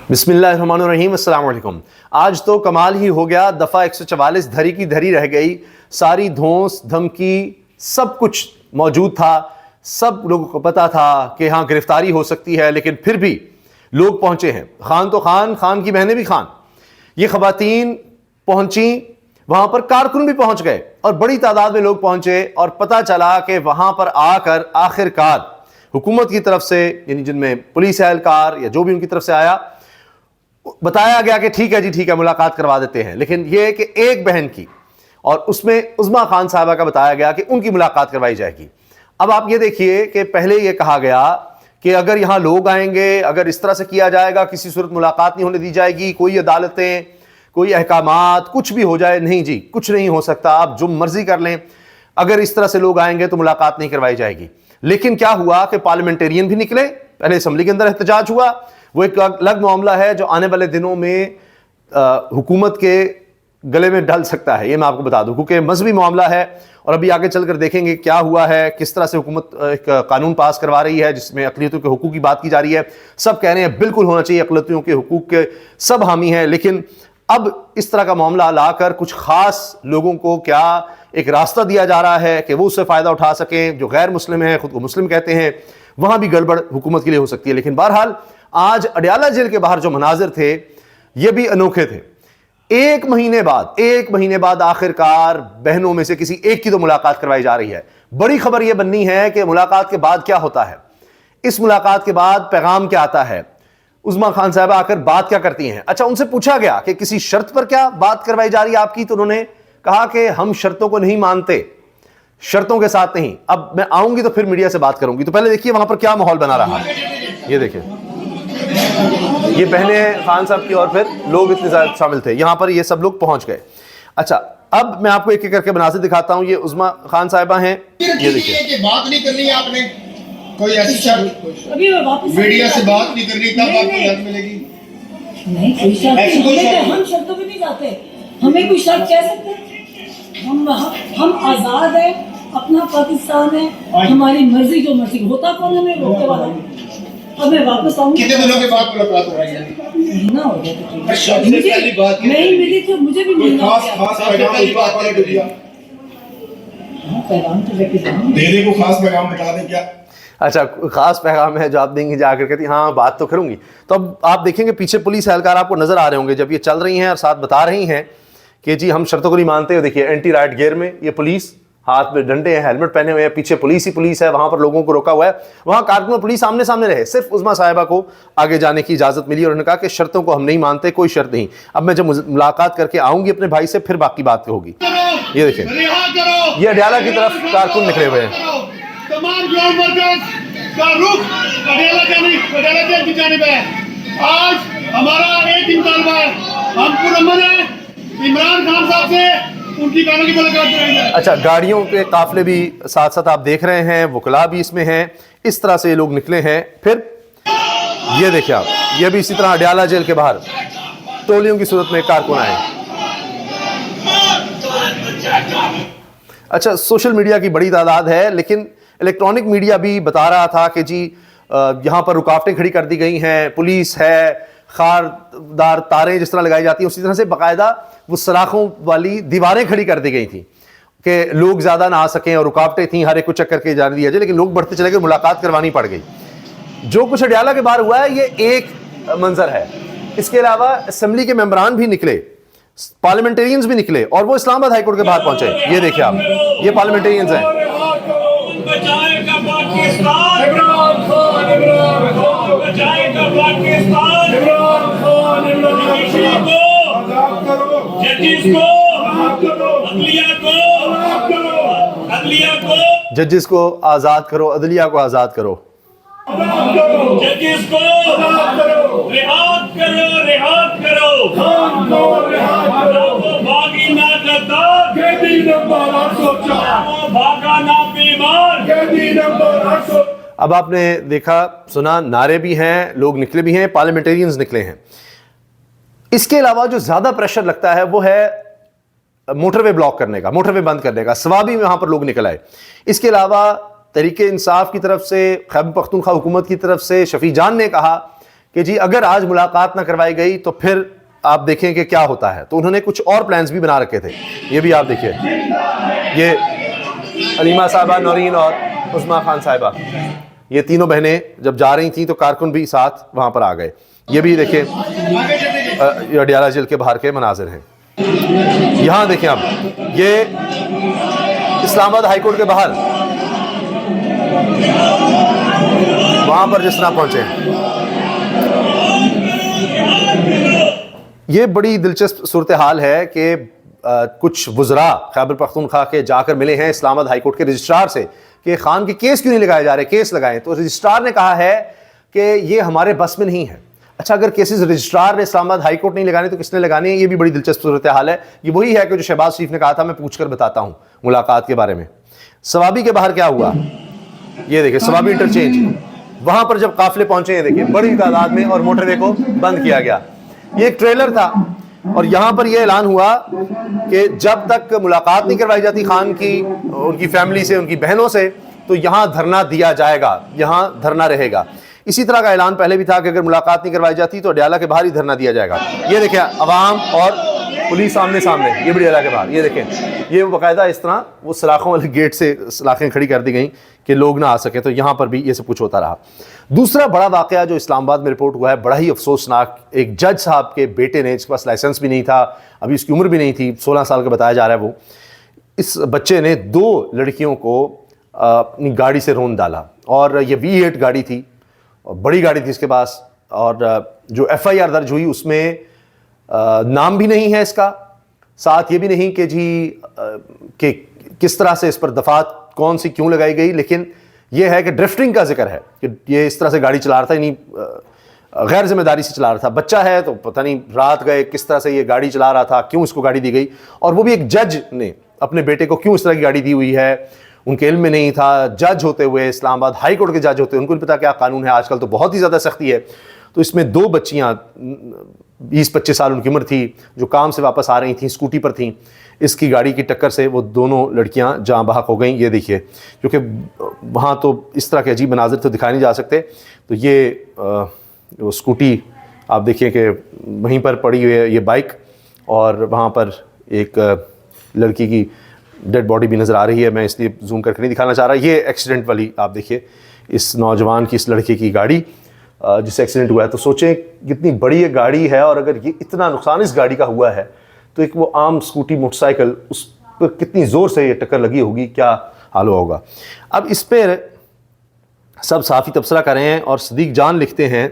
بسم اللہ الرحمن الرحیم، السلام علیکم۔ آج تو کمال ہی ہو گیا، دفعہ 144 دھری کی دھری رہ گئی، ساری دھونس دھمکی سب کچھ موجود تھا، سب لوگوں کو پتا تھا کہ ہاں گرفتاری ہو سکتی ہے، لیکن پھر بھی لوگ پہنچے ہیں۔ خان تو خان، خان کی بہنیں بھی خان، یہ خواتین پہنچیں، وہاں پر کارکن بھی پہنچ گئے اور بڑی تعداد میں لوگ پہنچے، اور پتہ چلا کہ وہاں پر آ کر آخر کار حکومت کی طرف سے، یعنی جن میں پولیس اہلکار یا جو بھی ان کی طرف سے آیا، بتایا گیا کہ ٹھیک ہے جی ٹھیک ہے، ملاقات کروا دیتے ہیں۔ لیکن یہ کہ ایک بہن کی، اور اس میں عظمیٰ خان صاحبہ کا بتایا گیا کہ ان کی ملاقات کروائی جائے گی۔ اب آپ یہ دیکھیے کہ پہلے یہ کہا گیا کہ اگر یہاں لوگ آئیں گے، اگر اس طرح سے کیا جائے گا، کسی صورت ملاقات نہیں ہونے دی جائے گی، کوئی عدالتیں، کوئی احکامات، کچھ بھی ہو جائے، نہیں جی کچھ نہیں ہو سکتا، آپ جو مرضی کر لیں، اگر اس طرح سے لوگ آئیں گے تو ملاقات نہیں کروائی جائے گی۔ لیکن کیا ہوا کہ پارلیمنٹرین بھی نکلے، پہلے اسمبلی کے اندر احتجاج ہوا، وہ ایک الگ معاملہ ہے جو آنے والے دنوں میں حکومت کے گلے میں ڈل سکتا ہے، یہ میں آپ کو بتا دوں، کیونکہ مذہبی معاملہ ہے، اور ابھی آگے چل کر دیکھیں گے کیا ہوا ہے، کس طرح سے حکومت ایک قانون پاس کروا رہی ہے جس میں اقلیتوں کے حقوق کی بات کی جا رہی ہے۔ سب کہہ رہے ہیں بالکل ہونا چاہیے، اقلیتوں کے حقوق کے سب حامی ہیں، لیکن اب اس طرح کا معاملہ لا کر کچھ خاص لوگوں کو کیا ایک راستہ دیا جا رہا ہے کہ وہ اس سے فائدہ اٹھا سکیں، جو غیر مسلم ہیں، خود کو مسلم کہتے ہیں، وہاں بھی گڑبڑ حکومت کے لیے ہو سکتی ہے۔ لیکن بہرحال آج اڈیالہ جیل کے باہر جو مناظر تھے یہ بھی انوکھے تھے۔ ایک مہینے بعد آخر کار بہنوں میں سے کسی ایک کی تو ملاقات کروائی جا رہی ہے۔ بڑی خبر یہ بننی ہے کہ ملاقات کے بعد کیا ہوتا ہے، اس ملاقات کے بعد پیغام کیا آتا ہے، عظمیٰ خان صاحبہ آ کر بات کیا کرتی ہیں۔ اچھا، ان سے پوچھا گیا کہ کسی شرط پر کیا بات کروائی جا رہی ہے آپ کی، تو انہوں نے کہا کہ ہم شرطوں کو نہیں مانتے، شرطوں کے ساتھ نہیں۔ اب میں آؤں گی تو پھر میڈیا سے بات کروں گی، تو پہلے دیکھیے وہاں پر کیا ماحول بنا رہا ہے۔ یہ دیکھیں، یہ بہنیں خان صاحب کی اور پھر لوگ اتنے زیادہ شامل تھے، یہاں پر یہ سب لوگ پہنچ گئے۔ اچھا، اب میں آپ کو ایک ایک کر کے مناظر دکھاتا ہوں۔ یہ عظمیٰ خان صاحبہ ہیں، یہ دیکھیں۔ بات نہیں کرنی آپ نے، کوئی ایسی شرط میڈیا سے بات نہیں کرنی، تب آپ کو یاد ملے گی؟ نہیں، کوئی شرط نہیں، ہم شرطوں پہ نہیں جاتے، ہمیں کوئی شرط کہہ سکتے ہیں؟ ہم آزاد ہیں، اپنا پاکستان ہے، ہماری مرضی، جو مرضی ہوتا کون ہمیں روکنے والا۔ اب میں واپس آؤں گی، کتنے دنوں کے بعد ملاقات ہو رہی ہے؟ مہینہ ہو گیا تقریباً، نہیں ملی تو مجھے بھی مہینہ ہو گیا۔ خاص پیغام اس بات پر دیا، پیغام تو لے کے جاؤں گی، دینے کو خاص پیغام بتا دیں کیا؟ اچھا، خاص پیغام ہے جو آپ دیں گے جا کر، کہتی ہاں بات تو کروں گی۔ تو اب آپ دیکھیں گے پیچھے پولیس اہلکار آپ کو نظر آ رہے ہوں گے جب یہ چل رہی ہیں اور ساتھ بتا رہی ہیں کہ جی ہم شرطوں کو نہیں مانتے۔ دیکھیے اینٹی رائٹ گیئر میں یہ پولیس، ہاتھ میں ڈنڈے ہیں، ہیلمٹ پہنے ہوئے ہیں، پیچھے پولیس ہی پولیس ہے، وہاں پر لوگوں کو روکا ہوا ہے، وہاں کارکنوں پولیس آمنے سامنے رہے، صرف عظمیٰ صاحبہ کو آگے جانے کی اجازت ملی، اور انہوں نے کہا کہ شرطوں کو ہم نہیں مانتے، کوئی شرط نہیں۔ اب میں جب ملاقات کر کے آؤں گی اپنے بھائی سے پھر باقی بات ہوگی۔ یہ دیکھیں، یہ اڈیالہ کی طرف کارکن نکلے ہوئے ہیں۔ تمام گراؤنڈ ورکرز کا رخ اڈیالہ جیل کی جانب ہے۔ آج ہمارا ایک ہی مطالبہ ہے، ہم پرامن ہیں عمران خان صاحب سے ان کی گاڑیوں کی ملاقات کریں گے۔ اچھا، گاڑیوں کے قافلے بھی ساتھ ساتھ آپ دیکھ رہے ہیں، وکلاء بھی اس میں ہیں، اس طرح سے یہ لوگ نکلے ہیں۔ پھر یہ دیکھیں آپ، یہ بھی اسی طرح اڈیالہ جیل کے باہر ٹولیوں کی صورت میں کارکن آئے۔ اچھا، سوشل میڈیا کی بڑی تعداد ہے، لیکن الیکٹرانک میڈیا بھی بتا رہا تھا کہ جی یہاں پر رکاوٹیں کھڑی کر دی گئی ہیں، پولیس ہے، خاردار تاریں جس طرح لگائی جاتی ہیں اسی طرح سے باقاعدہ وہ سلاخوں والی دیواریں کھڑی کر دی گئی تھیں کہ لوگ زیادہ نہ آ سکیں، اور رکاوٹیں تھیں، ہر ایک کو چکر کے جانے دیا جائے، لیکن لوگ بڑھتے چلے گئے، ملاقات کروانی پڑ گئی۔ جو کچھ اڈیالہ کے باہر ہوا ہے یہ ایک منظر ہے، اس کے علاوہ اسمبلی کے ممبران بھی نکلے، پارلیمنٹرینز بھی نکلے، اور وہ اسلام آباد ہائی کورٹ کے باہر پہنچے۔ یہ دیکھیں آپ، یہ پارلیمنٹرینز ہیں۔ ججز کو آزاد کرو، عدلیہ کو آزاد کرو۔ ججز کو رہا کرو، باغی نہ غدار، بھاگا نہ بیمار۔ اب آپ نے دیکھا سنا، نعرے بھی ہیں، لوگ نکلے بھی ہیں، پارلیمنٹرینز نکلے ہیں۔ اس کے علاوہ جو زیادہ پریشر لگتا ہے وہ ہے موٹر وے بلاک کرنے کا، موٹر وے بند کرنے کا، سوابی میں وہاں پر لوگ نکل آئے۔ اس کے علاوہ تحریک انصاف کی طرف سے، خیبر پختونخوا حکومت کی طرف سے شفیع جان نے کہا کہ جی اگر آج ملاقات نہ کروائی گئی تو پھر آپ دیکھیں کہ کیا ہوتا ہے. تو انہوں نے کچھ اور پلانز بھی بنا رکھے تھے. یہ بھی آپ دیکھیے, یہ علیمہ صاحبہ, نورین اور عظمیٰ خان صاحبہ, یہ تینوں بہنیں جب جا رہی تھیں تو کارکن بھی ساتھ وہاں پر آ گئے. یہ بھی دیکھیں اڈیالہ جیل کے باہر کے مناظر ہیں. یہاں دیکھیں اب یہ اسلام آباد ہائی کورٹ کے باہر وہاں پر جس طرح پہنچے. یہ بڑی دلچسپ صورتحال ہے کہ کچھ وزراء خیبر پختونخوا کے جا کر ملے ہیں اسلام آباد ہائی کورٹ کے رجسٹرار سے کہ خان کے کیس کیوں نہیں لگائے جا رہے, کیس لگائیں. تو رجسٹرار نے کہا ہے کہ یہ ہمارے بس میں نہیں ہے. اچھا, اگر کیسز رجسٹرار نے اسلام آباد ہائی کورٹ نہیں لگانے تو کس نے لگانے ہیں؟ یہ بھی بڑی دلچسپ صورتحال ہے. یہ وہی ہے کہ جو شہباز شریف نے کہا تھا میں پوچھ کر بتاتا ہوں ملاقات کے بارے میں. ثوابی کے باہر کیا ہوا, یہ دیکھیں ثوابی انٹرچینج, وہاں پر جب قافلے پہنچے ہیں دیکھیں بڑی تعداد میں, اور موٹر وے کو بند کیا گیا. یہ ایک ٹریلر تھا, اور یہاں پر یہ اعلان ہوا کہ جب تک ملاقات نہیں کروائی جاتی خان کی, ان کی فیملی سے, ان کی بہنوں سے, تو یہاں دھرنا دیا جائے گا, یہاں دھرنا رہے گا. اسی طرح کا اعلان پہلے بھی تھا کہ اگر ملاقات نہیں کروائی جاتی تو اڈیالہ کے باہر ہی دھرنا دیا جائے گا. یہ دیکھیں عوام اور پولیس آمنے سامنے, یہ بھی اڈیالہ کے باہر. یہ دیکھیں یہ باقاعدہ اس طرح وہ سلاخوں والے گیٹ سے سلاخیں کھڑی کر دی گئیں کہ لوگ نہ آ سکیں. تو یہاں پر بھی یہ سب کچھ ہوتا رہا. دوسرا بڑا واقعہ جو اسلام آباد میں رپورٹ ہوا ہے بڑا ہی افسوسناک, ایک جج صاحب کے بیٹے نے, اس کے پاس لائسنس بھی نہیں تھا, ابھی اس کی عمر بھی نہیں تھی, 16 سال کا بتایا جا رہا ہے وہ, اس بچے نے 2 لڑکیوں کو اپنی گاڑی سے رون ڈالا. اور یہ V8 گاڑی تھی, بڑی گاڑی تھی اس کے پاس, اور جو FIR درج ہوئی اس میں نام بھی نہیں ہے اس کا, ساتھ یہ بھی نہیں کہ جی کہ کس طرح سے اس پر دفعات کون سی کیوں لگائی گئی, لیکن یہ ہے کہ ڈرفٹنگ کا ذکر ہے کہ یہ اس طرح سے گاڑی چلا رہا تھا, یعنی غیر ذمہ داری سے چلا رہا تھا. بچہ ہے تو پتہ نہیں رات گئے کس طرح سے یہ گاڑی چلا رہا تھا, کیوں اس کو گاڑی دی گئی, اور وہ بھی ایک جج نے اپنے بیٹے کو کیوں اس طرح کی گاڑی دی ہوئی ہے, ان کے علم میں نہیں تھا. جج ہوتے ہوئے, اسلام آباد ہائی کورٹ کے جج ہوتے ہوئے, ان کو نہیں پتا کیا قانون ہے. آج کل تو بہت ہی زیادہ سختی ہے. تو اس میں 2 بچیاں 20-25 سال ان کی عمر تھی, جو کام سے واپس آ رہی تھیں, اسکوٹی پر تھیں, اس کی گاڑی کی ٹکر سے وہ دونوں لڑکیاں جاں بحق ہو گئیں. یہ دیکھیے, کیونکہ وہاں تو اس طرح کے عجیب مناظر تو دکھائے نہیں جا سکتے. تو یہ اسکوٹی آپ دیکھیے کہ وہیں پر پڑی ہوئی ہے یہ بائک, اور وہاں پر ایک لڑکی کی ڈیڈ باڈی بھی نظر آ رہی ہے. میں اس لیے زوم کر کے نہیں دکھانا چاہ رہا. یہ ایکسیڈنٹ والی آپ دیکھیے اس نوجوان کی, اس لڑکے کی گاڑی جس سے ایکسیڈنٹ ہوا ہے. تو سوچیں کتنی بڑی یہ گاڑی ہے, اور اگر یہ اتنا نقصان اس گاڑی کا ہوا ہے تو ایک وہ عام اسکوٹی موٹر سائیکل, اس پر کتنی زور سے یہ ٹکر لگی ہوگی, کیا حال ہوگا. اب اس پہ سب صافی تبصرہ کر رہے ہیں, اور صدیق جان لکھتے ہیں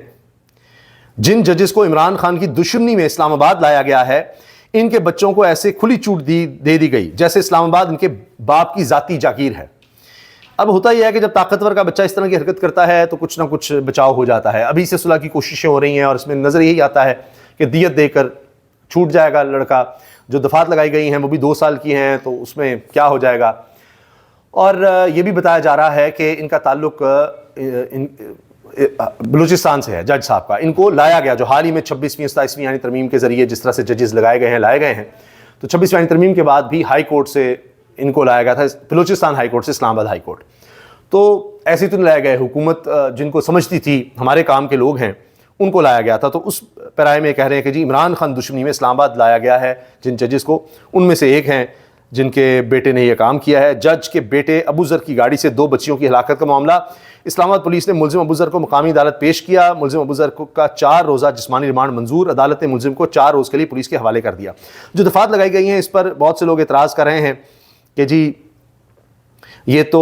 جن ججز کو عمران خان کی دشمنی میں اسلام آباد لایا گیا ہے ان کے بچوں کو ایسے کھلی چھوٹ دے دی گئی جیسے اسلام آباد ان کے باپ کی ذاتی جاگیر ہے. اب ہوتا یہ ہے کہ جب طاقتور کا بچہ اس طرح کی حرکت کرتا ہے تو کچھ نہ کچھ بچاؤ ہو جاتا ہے. ابھی سے صلح کی کوششیں ہو رہی ہیں, اور اس میں نظر یہی آتا ہے کہ دیت دے کر چھوٹ جائے گا لڑکا. جو دفعات لگائی گئی ہیں وہ بھی 2 سال کی ہیں, تو اس میں کیا ہو جائے گا. اور یہ بھی بتایا جا رہا ہے کہ ان کا تعلق بلوچستان سے ہے, جج صاحب کا. ان کو لایا گیا جو حال ہی میں 26ویں 27ویں یعنی ترمیم کے ذریعے جس طرح سے ججز لگائے گئے ہیں, لائے گئے ہیں, تو 26ویں ترمیم کے بعد بھی ہائی کورٹ سے ان کو لایا گیا تھا, بلوچستان ہائی کورٹ سے اسلام آباد ہائی کورٹ. تو ایسے تو نہیں لائے گئے, حکومت جن کو سمجھتی تھی ہمارے کام کے لوگ ہیں ان کو لایا گیا تھا. تو اس پیرائے میں کہہ رہے ہیں کہ جی عمران خان دشمنی میں اسلام آباد لایا گیا ہے جن ججز کو, ان میں سے ایک ہیں جن کے بیٹے نے یہ کام کیا ہے. جج کے بیٹے ابو ذر کی گاڑی سے 2 بچیوں کی ہلاکت کا معاملہ. اسلام آباد پولیس نے ملزم ابو ذر کو مقامی عدالت پیش کیا. ملزم ابو ذر کا 4 روزہ جسمانی ریمانڈ منظور. عدالت نے ملزم کو 4 روز کے لیے پولیس کے حوالے کر دیا. جو دفعات لگائی گئی ہیں اس پر بہت سے لوگ اعتراض کر رہے ہیں کہ جی یہ تو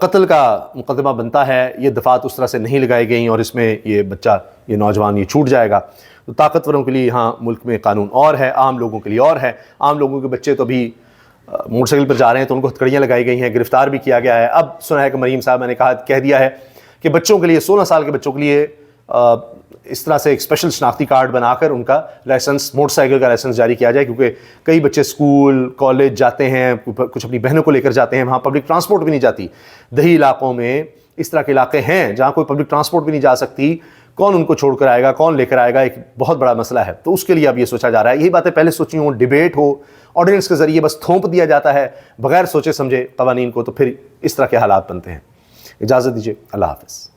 قتل کا مقدمہ بنتا ہے, یہ دفعات اس طرح سے نہیں لگائی گئیں, اور اس میں یہ بچہ, یہ نوجوان یہ چھوٹ جائے گا. تو طاقتوروں کے لیے یہاں ملک میں قانون اور ہے, عام لوگوں کے لیے اور ہے. عام لوگوں کے بچے تو ابھی موٹر سائیکل پر جا رہے ہیں تو ان کو ہتھکڑیاں لگائی گئی ہیں, گرفتار بھی کیا گیا ہے. اب سنا ہے کہ مریم صاحب نے کہہ دیا ہے کہ بچوں کے لیے 16 سال کے بچوں کے لیے اس طرح سے ایک اسپیشل شناختی کارڈ بنا کر ان کا لائسنس, موٹر سائیکل کا لائسنس جاری کیا جائے, کیونکہ کئی بچے اسکول کالج جاتے ہیں, کچھ اپنی بہنوں کو لے کر جاتے ہیں, وہاں پبلک ٹرانسپورٹ بھی نہیں جاتی. دیہی علاقوں میں اس طرح کے علاقے ہیں جہاں کوئی پبلک ٹرانسپورٹ بھی نہیں جا سکتی, کون ان کو چھوڑ کر آئے گا, کون لے کر آئے گا, ایک بہت بڑا مسئلہ ہے. تو اس کے لیے اب یہ سوچا جا رہا ہے. یہی باتیں پہلے سوچی ہوں, ڈیبیٹ ہو, آرڈیننس کے ذریعے بس تھوپ دیا جاتا ہے بغیر سوچے سمجھے قوانین کو, تو پھر اس طرح کے حالات بنتے ہیں. اجازت دیجیے, اللہ حافظ.